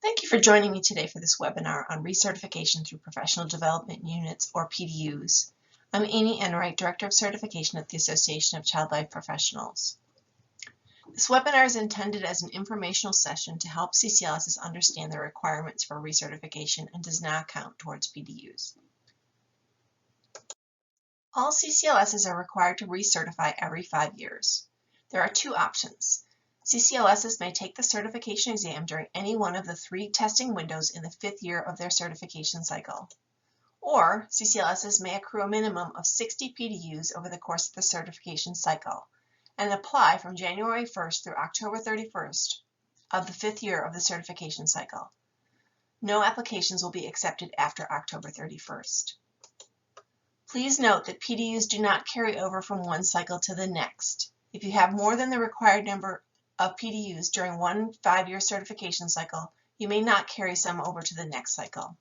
Thank you for joining me today for this webinar on recertification through professional development units, or PDUs. I'm Amy Enright, Director of Certification at the Association of Child Life Professionals. This webinar is intended as an informational session to help CCLSs understand the requirements for recertification and does not count towards PDUs. All CCLSs are required to recertify every 5 years. There are two options. CCLSs may take the certification exam during any one of the 3 testing windows in the 5th year of their certification cycle. Or CCLSs may accrue a minimum of 60 PDUs over the course of the certification cycle and apply from January 1st through October 31st of the 5th year of the certification cycle. No applications will be accepted after October 31st. Please note that PDUs do not carry over from one cycle to the next. If you have more than the required number of PDUs during one 5-year certification cycle, you may not carry some over to the next cycle.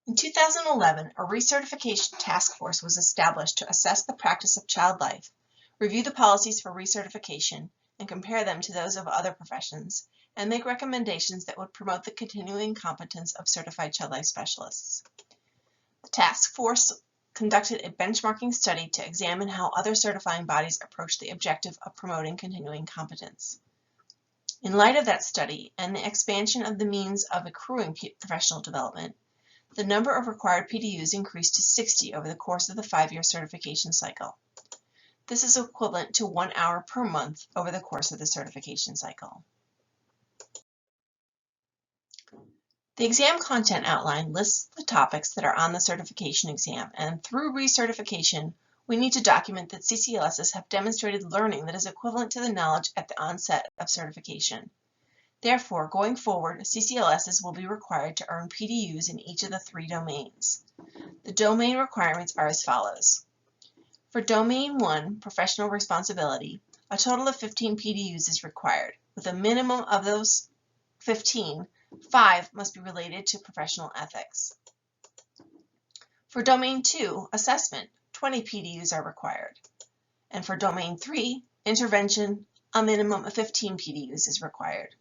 In 2011, a recertification task force was established to assess the practice of child life, review the policies for recertification, and compare them to those of other professions, and make recommendations that would promote the continuing competence of certified child life specialists. The task force conducted a benchmarking study to examine how other certifying bodies approach the objective of promoting continuing competence. In light of that study and the expansion of the means of accruing professional development, the number of required PDUs increased to 60 over the course of the 5-year certification cycle. This is equivalent to 1 hour per month over the course of the certification cycle. The exam content outline lists the topics that are on the certification exam, and through recertification, we need to document that CCLSs have demonstrated learning that is equivalent to the knowledge at the onset of certification. Therefore, going forward, CCLSs will be required to earn PDUs in each of the 3 domains. The domain requirements are as follows. For Domain 1, Professional Responsibility, a total of 15 PDUs is required. With a minimum of those 15, 5 must be related to professional ethics. For Domain 2, Assessment, 20 PDUs are required. And for Domain 3, Intervention, a minimum of 15 PDUs is required.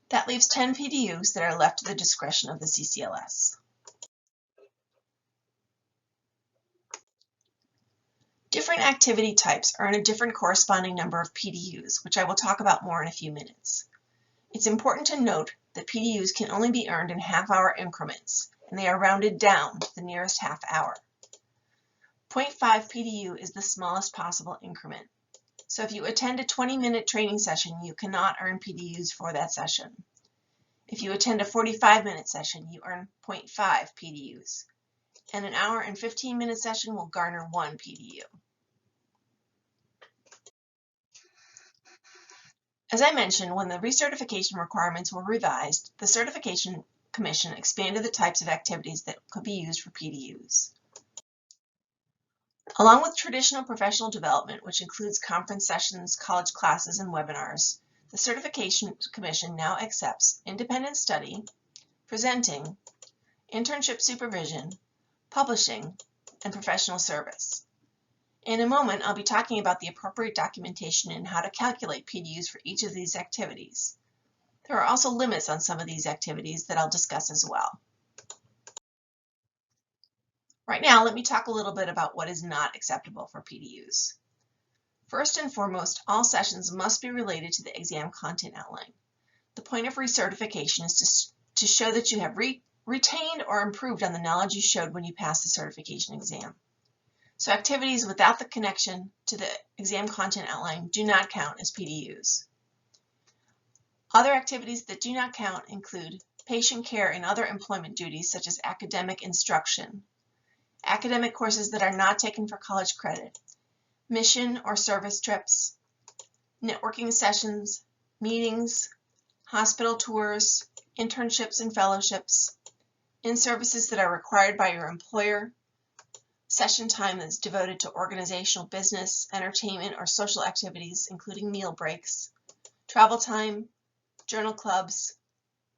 That leaves 10 PDUs that are left to the discretion of the CCLS. Different activity types earn a different corresponding number of PDUs, which I will talk about more in a few minutes. It's important to note that PDUs can only be earned in half-hour increments, and they are rounded down to the nearest half hour. 0.5 PDU is the smallest possible increment. So if you attend a 20-minute training session, you cannot earn PDUs for that session. If you attend a 45-minute session, you earn 0.5 PDUs. And an hour and 15-minute session will garner 1 PDU. As I mentioned, when the recertification requirements were revised, the Certification Commission expanded the types of activities that could be used for PDUs. Along with traditional professional development, which includes conference sessions, college classes, and webinars, the Certification Commission now accepts independent study, presenting, internship supervision, publishing, and professional service. In a moment, I'll be talking about the appropriate documentation and how to calculate PDUs for each of these activities. There are also limits on some of these activities that I'll discuss as well. Right now, let me talk a little bit about what is not acceptable for PDUs. First and foremost, all sessions must be related to the exam content outline. The point of recertification is to show that you have retained or improved on the knowledge you showed when you passed the certification exam. So activities without the connection to the exam content outline do not count as PDUs. Other activities that do not count include patient care and other employment duties such as academic instruction, academic courses that are not taken for college credit, mission or service trips, networking sessions, meetings, hospital tours, internships and fellowships, in-services that are required by your employer, session time that's devoted to organizational business, entertainment, or social activities, including meal breaks, travel time, journal clubs,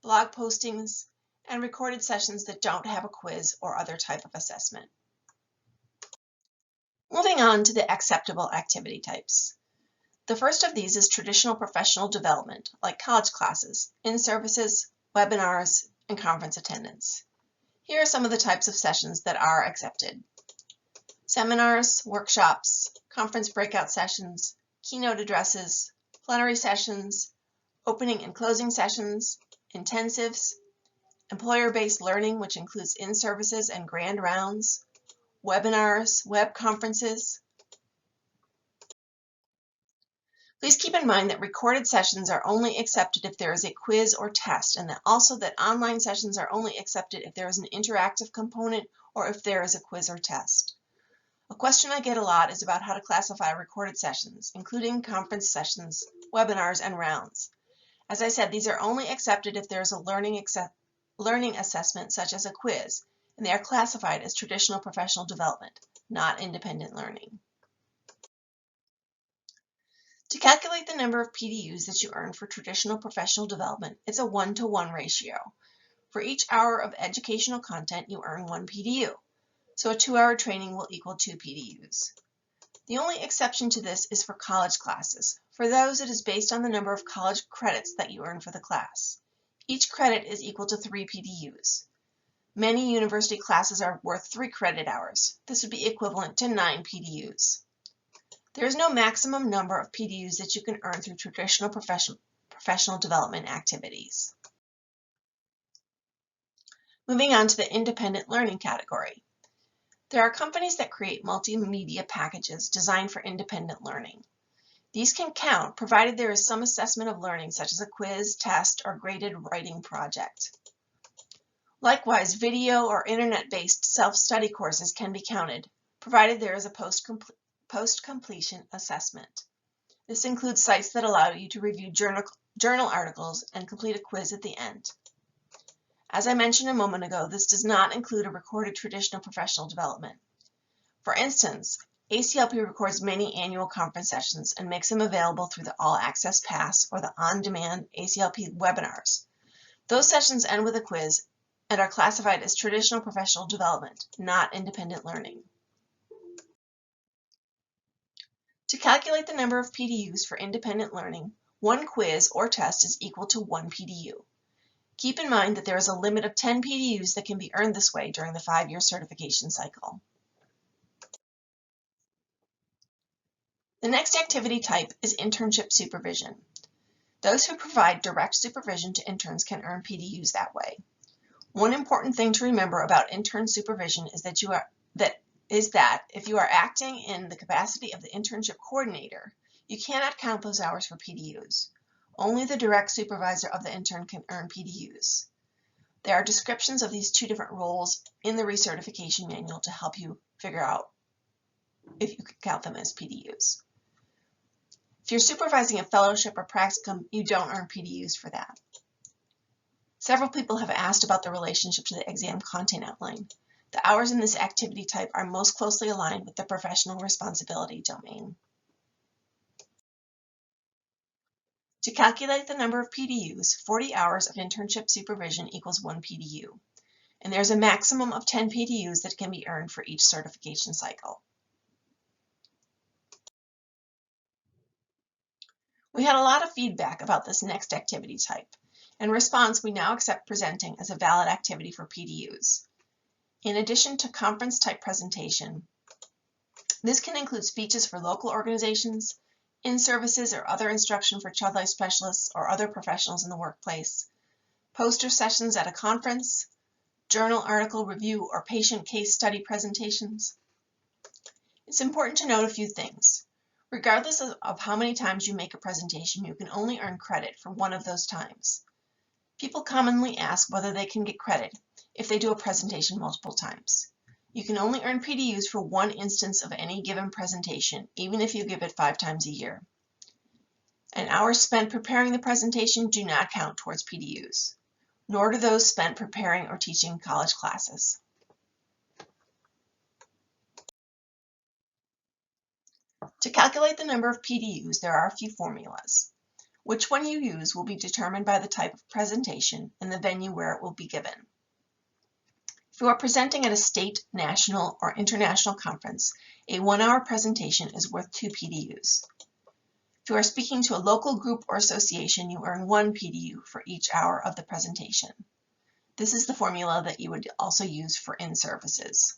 blog postings, and recorded sessions that don't have a quiz or other type of assessment. Moving on to the acceptable activity types. The first of these is traditional professional development, like college classes, in-services, webinars, and conference attendance. Here are some of the types of sessions that are accepted: seminars, workshops, conference breakout sessions, keynote addresses, plenary sessions, opening and closing sessions, intensives, employer-based learning, which includes in-services and grand rounds, webinars, web conferences. Please keep in mind that recorded sessions are only accepted if there is a quiz or test, and that online sessions are only accepted if there is an interactive component or if there is a quiz or test. A question I get a lot is about how to classify recorded sessions, including conference sessions, webinars, and rounds. As I said, these are only accepted if there is a learning assessment, such as a quiz, and they are classified as traditional professional development, not independent learning. To calculate the number of PDUs that you earn for traditional professional development, it's a 1-to-1 ratio. For each hour of educational content, you earn 1 PDU. So a 2-hour training will equal 2 PDUs. The only exception to this is for college classes. For those, it is based on the number of college credits that you earn for the class. Each credit is equal to 3 PDUs. Many university classes are worth 3 credit hours. This would be equivalent to 9 PDUs. There is no maximum number of PDUs that you can earn through traditional professional development activities. Moving on to the independent learning category. There are companies that create multimedia packages designed for independent learning. These can count provided there is some assessment of learning, such as a quiz, test, or graded writing project. Likewise, video or internet-based self-study courses can be counted, provided there is a post-completion assessment. This includes sites that allow you to review journal articles and complete a quiz at the end. As I mentioned a moment ago, this does not include a recorded traditional professional development. For instance, ACLP records many annual conference sessions and makes them available through the All Access Pass or the on-demand ACLP webinars. Those sessions end with a quiz and are classified as traditional professional development, not independent learning. To calculate the number of PDUs for independent learning, 1 quiz or test is equal to 1 PDU. Keep in mind that there is a limit of 10 PDUs that can be earned this way during the 5-year certification cycle. The next activity type is internship supervision. Those who provide direct supervision to interns can earn PDUs that way. One important thing to remember about intern supervision is that if you are acting in the capacity of the internship coordinator, you cannot count those hours for PDUs. Only the direct supervisor of the intern can earn PDUs. There are descriptions of these 2 different roles in the recertification manual to help you figure out if you can count them as PDUs. If you're supervising a fellowship or practicum, you don't earn PDUs for that. Several people have asked about the relationship to the exam content outline. The hours in this activity type are most closely aligned with the professional responsibility domain. To calculate the number of PDUs, 40 hours of internship supervision equals 1 PDU, and there's a maximum of 10 PDUs that can be earned for each certification cycle. We had a lot of feedback about this next activity type. In response, we now accept presenting as a valid activity for PDUs. In addition to conference-type presentation, this can include speeches for local organizations, in-services or other instruction for child life specialists or other professionals in the workplace, poster sessions at a conference, journal article review or patient case study presentations. It's important to note a few things. Regardless of how many times you make a presentation, you can only earn credit for one of those times. People commonly ask whether they can get credit if they do a presentation multiple times. You can only earn PDUs for one instance of any given presentation, even if you give it 5 times a year. And hours spent preparing the presentation do not count towards PDUs, nor do those spent preparing or teaching college classes. To calculate the number of PDUs, there are a few formulas. Which one you use will be determined by the type of presentation and the venue where it will be given. If you are presenting at a state, national, or international conference, a 1-hour presentation is worth 2 PDUs. If you are speaking to a local group or association, you earn 1 PDU for each hour of the presentation. This is the formula that you would also use for in-services.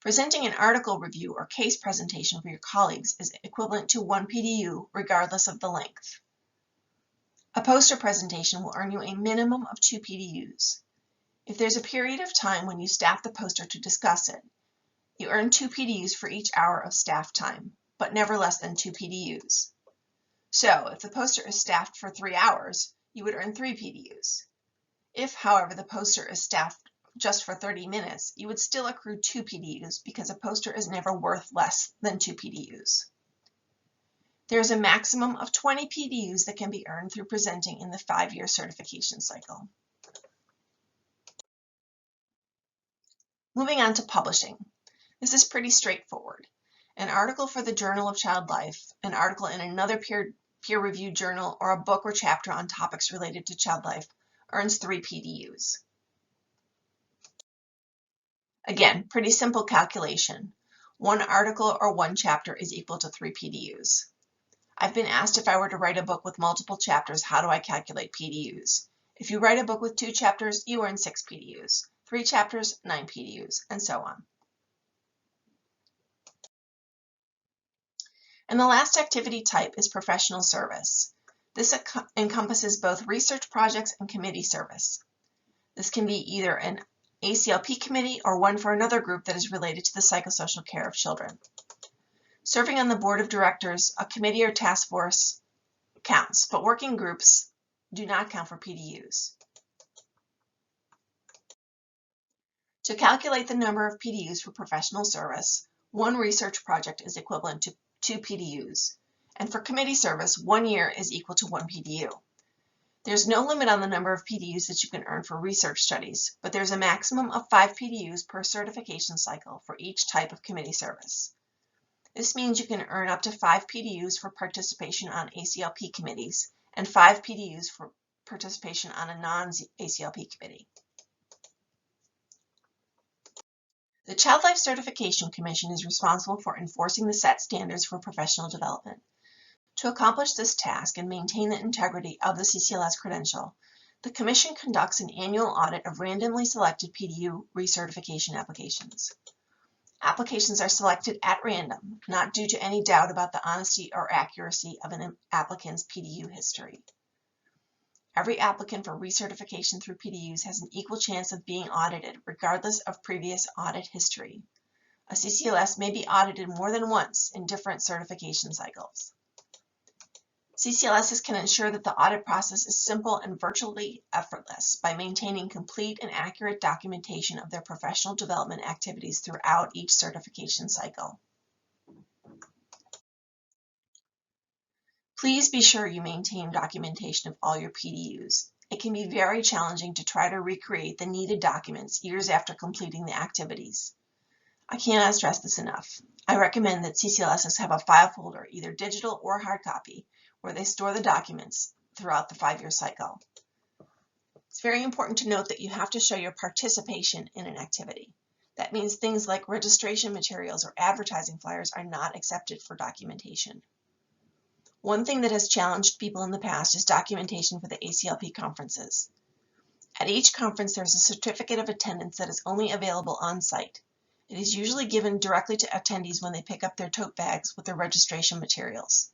Presenting an article review or case presentation for your colleagues is equivalent to 1 PDU regardless of the length. A poster presentation will earn you a minimum of 2 PDUs. If there's a period of time when you staff the poster to discuss it, you earn 2 PDUs for each hour of staff time, but never less than 2 PDUs. So, if the poster is staffed for 3 hours, you would earn 3 PDUs. If, however, the poster is staffed just for 30 minutes, you would still accrue 2 PDUs because a poster is never worth less than 2 PDUs. There is a maximum of 20 PDUs that can be earned through presenting in the 5-year certification cycle. Moving on to publishing. This is pretty straightforward. An article for the Journal of Child Life, an article in another peer-reviewed journal, or a book or chapter on topics related to child life earns 3 PDUs. Again, pretty simple calculation. 1 article or 1 chapter is equal to 3 PDUs. I've been asked if I were to write a book with multiple chapters, how do I calculate PDUs? If you write a book with 2 chapters, you earn 6 PDUs. 3 chapters, 9 PDUs, and so on. And the last activity type is professional service. This encompasses both research projects and committee service. This can be either an ACLP committee or one for another group that is related to the psychosocial care of children. Serving on the board of directors, a committee or task force counts, but working groups do not count for PDUs. To calculate the number of PDUs for professional service, 1 research project is equivalent to 2 PDUs, and for committee service, 1 year is equal to 1 PDU. There's no limit on the number of PDUs that you can earn for research studies, but there's a maximum of 5 PDUs per certification cycle for each type of committee service. This means you can earn up to 5 PDUs for participation on ACLP committees and 5 PDUs for participation on a non-ACLP committee. The Child Life Certification Commission is responsible for enforcing the set standards for professional development. To accomplish this task and maintain the integrity of the CCLS credential, the Commission conducts an annual audit of randomly selected PDU recertification applications. Applications are selected at random, not due to any doubt about the honesty or accuracy of an applicant's PDU history. Every applicant for recertification through PDUs has an equal chance of being audited, regardless of previous audit history. A CCLS may be audited more than once in different certification cycles. CCLSs can ensure that the audit process is simple and virtually effortless by maintaining complete and accurate documentation of their professional development activities throughout each certification cycle. Please be sure you maintain documentation of all your PDUs. It can be very challenging to try to recreate the needed documents years after completing the activities. I cannot stress this enough. I recommend that CCLSs have a file folder, either digital or hard copy, where they store the documents throughout the 5-year cycle. It's very important to note that you have to show your participation in an activity. That means things like registration materials or advertising flyers are not accepted for documentation. One thing that has challenged people in the past is documentation for the ACLP conferences. At each conference, there's a certificate of attendance that is only available on site. It is usually given directly to attendees when they pick up their tote bags with their registration materials.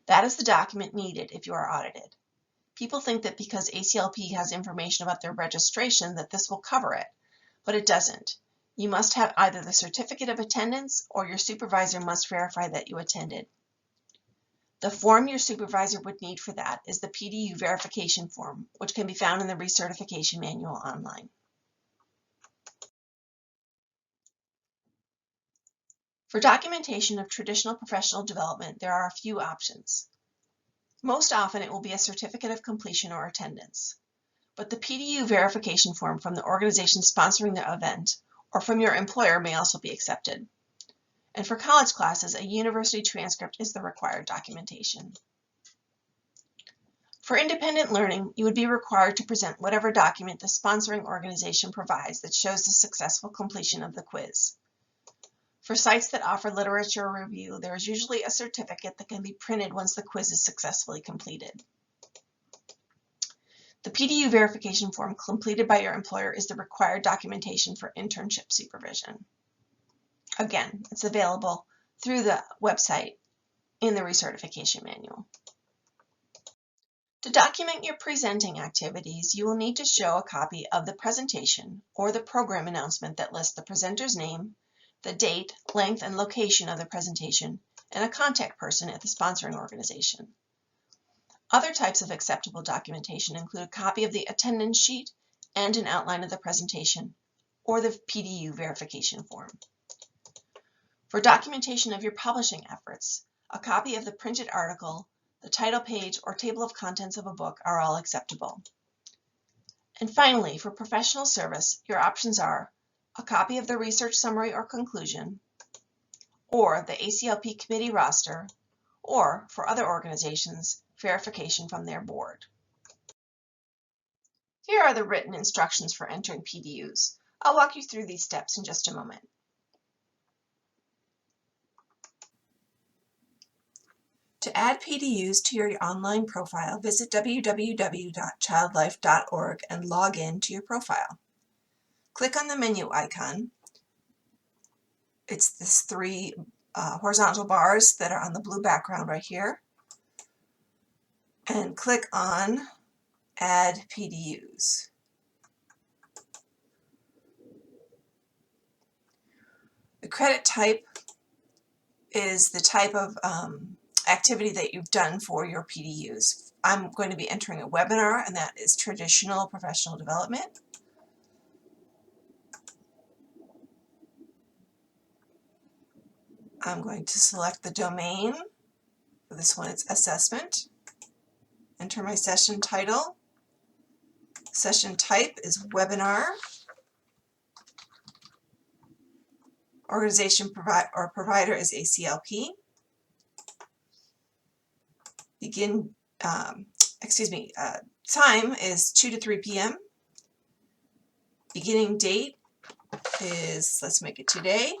That is the document needed if you are audited. People think that because ACLP has information about their registration that this will cover it, but it doesn't. You must have either the certificate of attendance or your supervisor must verify that you attended. The form your supervisor would need for that is the PDU verification form, which can be found in the recertification manual online. For documentation of traditional professional development, there are a few options. Most often it will be a certificate of completion or attendance, but the PDU verification form from the organization sponsoring the event or from your employer may also be accepted. And for college classes, a university transcript is the required documentation. For independent learning, you would be required to present whatever document the sponsoring organization provides that shows the successful completion of the quiz. For sites that offer literature review, there is usually a certificate that can be printed once the quiz is successfully completed. The PDU verification form completed by your employer is the required documentation for internship supervision. Again, it's available through the website in the recertification manual. To document your presenting activities, you will need to show a copy of the presentation or the program announcement that lists the presenter's name, the date, length, and location of the presentation, and a contact person at the sponsoring organization. Other types of acceptable documentation include a copy of the attendance sheet and an outline of the presentation, or the PDU verification form. For documentation of your publishing efforts, a copy of the printed article, the title page, or table of contents of a book are all acceptable. And finally, for professional service, your options are a copy of the research summary or conclusion, or the ACLP committee roster, or, for other organizations, verification from their board. Here are the written instructions for entering PDUs. I'll walk you through these steps in just a moment. To add PDUs to your online profile, visit www.childlife.org and log in to your profile. Click on the menu icon. It's this three horizontal bars that are on the blue background right here. And click on Add PDUs. The credit type is the type of activity that you've done for your PDUs. I'm going to be entering a webinar, and that is traditional professional development. I'm going to select the domain. For this one, it's assessment. Enter my session title. Session type is webinar. Organization provider is ACLP. Time is 2 to 3 p.m. Beginning date is, let's make it today,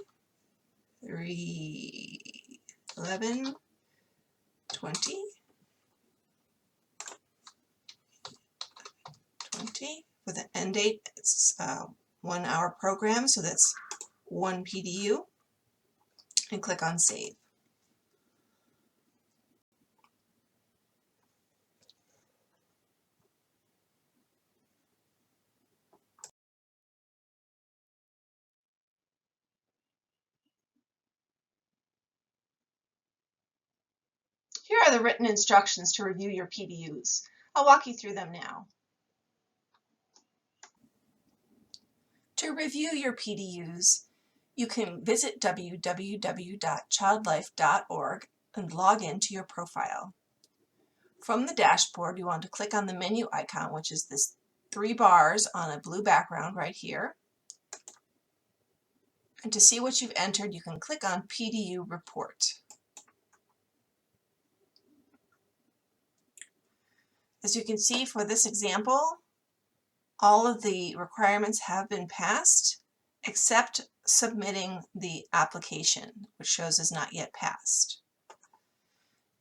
3/11/20. With an end date, it's a 1 hour program, so that's 1 PDU, and click on Save. Here are the written instructions to review your PDUs. I'll walk you through them now. To review your PDUs, you can visit www.childlife.org and log into your profile. From the dashboard, you want to click on the menu icon, which is this 3 bars on a blue background right here. And to see what you've entered, you can click on PDU Report. As you can see for this example, all of the requirements have been passed, except submitting the application, which shows is not yet passed.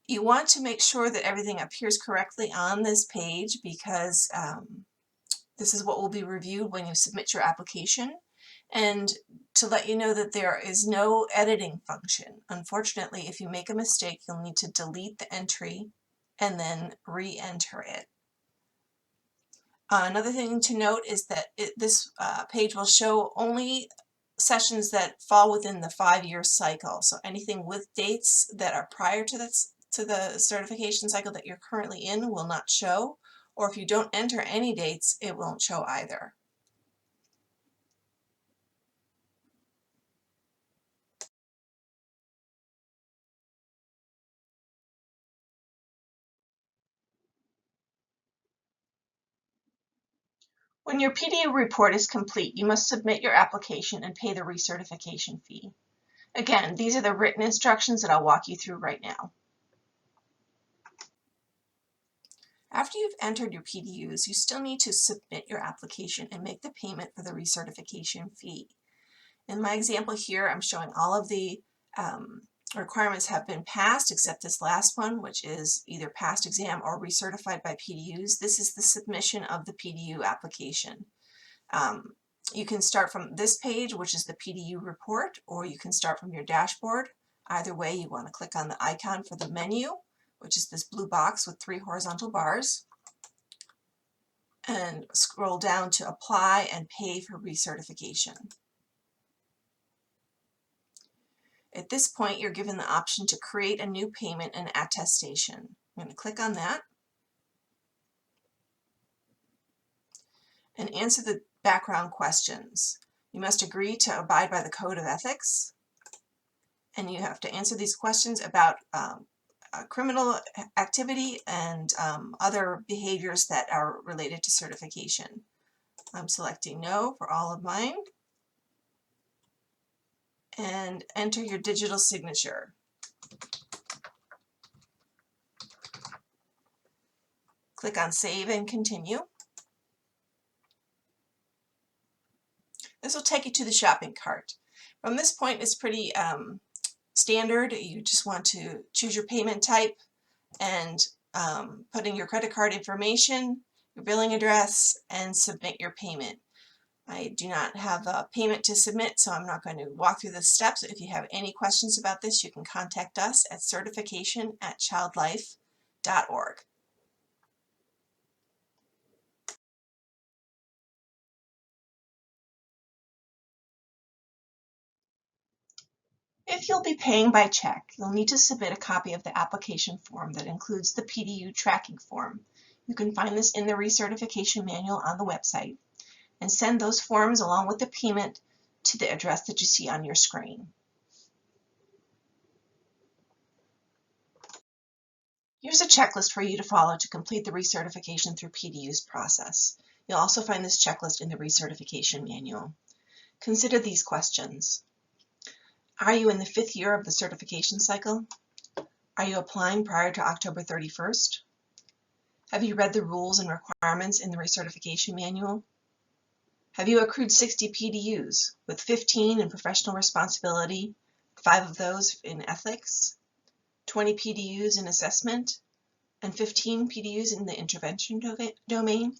You want to make sure that everything appears correctly on this page because this is what will be reviewed when you submit your application. And to let you know that there is no editing function. Unfortunately, if you make a mistake, you'll need to delete the entry and then re-enter it. Another thing to note is that this page will show only sessions that fall within the 5-year cycle. So anything with dates that are prior to the certification cycle that you're currently in will not show, or if you don't enter any dates, it won't show either. When your PDU report is complete, you must submit your application and pay the recertification fee. Again, these are the written instructions that I'll walk you through right now. After you've entered your PDUs, you still need to submit your application and make the payment for the recertification fee. In my example here, I'm showing all of the requirements have been passed except this last one, which is either passed exam or recertified by PDUs. This is the submission of the PDU application. You can start from this page, which is the PDU report, or you can start from your dashboard. Either way, you want to click on the icon for the menu, which is this blue box with 3 horizontal bars, and scroll down to apply and pay for recertification. At this point, you're given the option to create a new payment and attestation. I'm going to click on that and answer the background questions. You must agree to abide by the Code of Ethics, and you have to answer these questions about criminal activity and other behaviors that are related to certification. I'm selecting no for all of mine. And enter your digital signature. Click on Save and Continue. This will take you to the shopping cart. From this point, it's pretty standard. You just want to choose your payment type and put in your credit card information, your billing address, and submit your payment. I do not have a payment to submit, so I'm not going to walk through the steps. If you have any questions about this, you can contact us at certification@childlife.org. If you'll be paying by check, you'll need to submit a copy of the application form that includes the PDU tracking form. You can find this in the recertification manual on the website, and send those forms along with the payment to the address that you see on your screen. Here's a checklist for you to follow to complete the recertification through PDUs process. You'll also find this checklist in the recertification manual. Consider these questions. Are you in the 5th year of the certification cycle? Are you applying prior to October 31st? Have you read the rules and requirements in the recertification manual? Have you accrued 60 PDUs, with 15 in professional responsibility, 5 of those in ethics, 20 PDUs in assessment, and 15 PDUs in the intervention domain?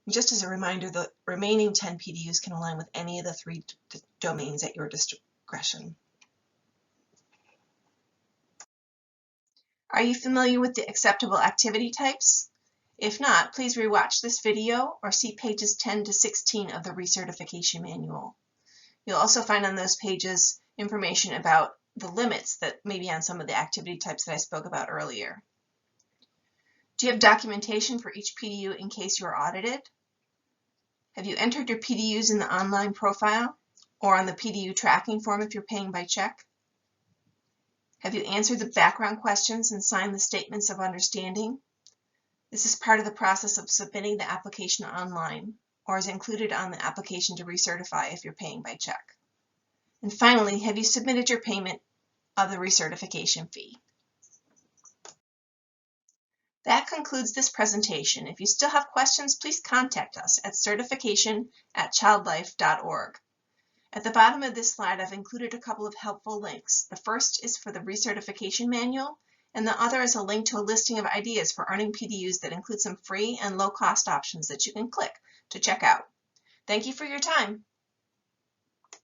And just as a reminder, the remaining 10 PDUs can align with any of the 3 domains at your discretion. Are you familiar with the acceptable activity types? If not, please rewatch this video or see pages 10 to 16 of the recertification manual. You'll also find on those pages information about the limits that may be on some of the activity types that I spoke about earlier. Do you have documentation for each PDU in case you are audited? Have you entered your PDUs in the online profile or on the PDU tracking form if you're paying by check? Have you answered the background questions and signed the statements of understanding? This is part of the process of submitting the application online, or is included on the application to recertify if you're paying by check. And finally, have you submitted your payment of the recertification fee? That concludes this presentation. If you still have questions, please contact us at certification@childlife.org. At the bottom of this slide, I've included a couple of helpful links. The first is for the recertification manual, and the other is a link to a listing of ideas for earning PDUs that include some free and low-cost options that you can click to check out. Thank you for your time.